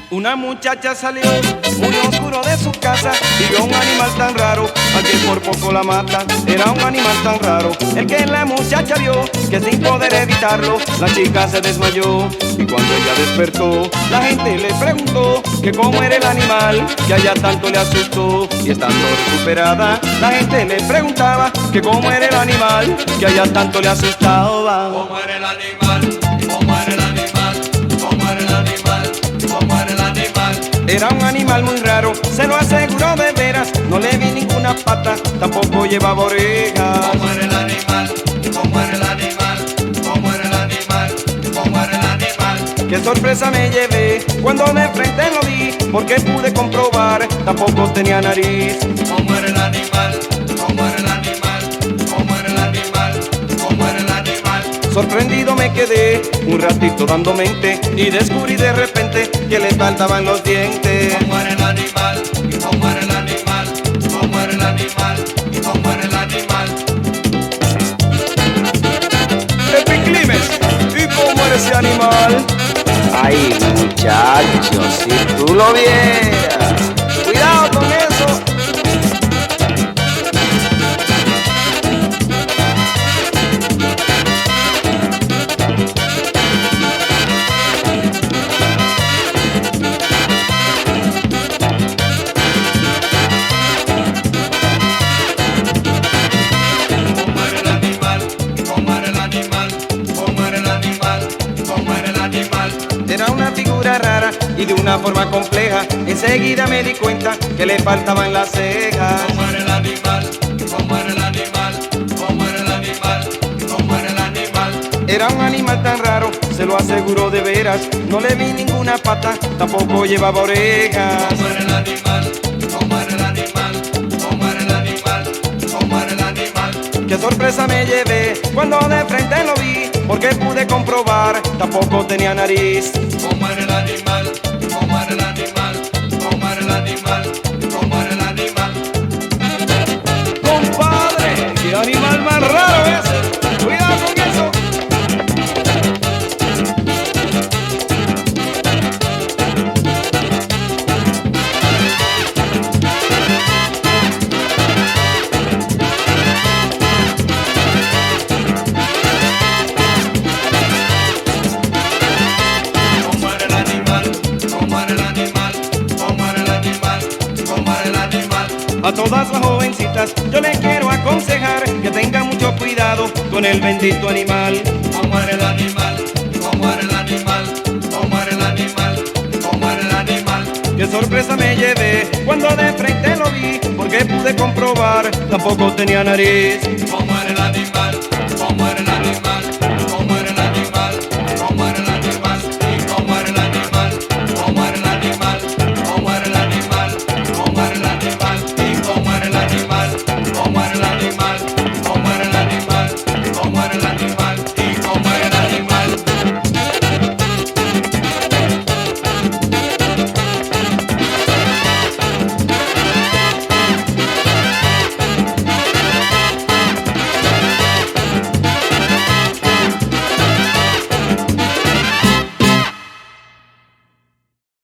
Una muchacha salió muy oscuro de su casa y vio un animal tan raro, al que por poco la mata. Era un animal tan raro el que la muchacha vio, que sin poder evitarlo la chica se desmayó. Y cuando ella despertó, la gente le preguntó que cómo era el animal que allá tanto le asustó. Y estando recuperada, la gente le preguntaba que cómo era el animal que allá tanto le asustaba. ¿Cómo era el animal? ¿Cómo era el animal? ¿Cómo era el animal? ¿Cómo era el animal? Era un animal muy raro, se lo aseguró de veras. No le vi ninguna pata, tampoco llevaba orejas. ¿Cómo era el animal? ¿Cómo era el animal? ¿Cómo era el animal? ¿Cómo era el animal? Qué sorpresa me llevé cuando de frente lo vi, porque pude comprobar, tampoco tenía nariz. ¿Cómo era el animal? ¿Cómo era el animal? ¿Cómo era el animal? ¿Cómo era el animal? Sorprendido me quedé un ratito dando mente y descubrí de repente que le faltaban los dientes. ¿Cómo era el animal? ¿Cómo era el animal? ¿Cómo era el animal? ¿Cómo era el animal? Epiclimes, ¿y cómo era ese animal? Ay, muchachos, si tú lo vieras. Cuidado con eso. ¿Cómo era el animal? ¿Cómo era el animal? ¿Cómo era el animal? ¿Cómo era el animal? Era una figura rara y de una forma compleja. Enseguida me di cuenta que le faltaban las cejas. ¿Cómo era el animal? ¿Cómo era el animal? ¿Cómo era el animal? ¿Cómo era el animal? Era un animal tan raro, se lo aseguró de veras. No le vi ninguna pata, tampoco llevaba orejas. ¿Cómo era el animal? ¿Cómo era el animal? ¿Cómo era el animal? ¿Cómo era el animal? Qué sorpresa me llevé cuando de frente lo vi, porque pude comprobar, tampoco tenía nariz. ¿Cómo era el animal? ¿Cómo era el animal? ¿Cómo era el animal? ¿Cómo era el animal? Compadre, qué animal más raro ese. Cuidado con eso. ¿Cómo era el animal? ¿Cómo era el animal? ¿Cómo era el animal? ¿Cómo era el animal? A todas las jovencitas yo les quiero aconsejar que tengan mucho cuidado con el bendito animal. ¿Cómo era el animal? ¿Cómo era el animal? ¿Cómo era el animal? ¿Cómo era el animal? Qué sorpresa me llevé cuando de frente lo vi, porque pude comprobar, tampoco tenía nariz. ¿Cómo era el animal?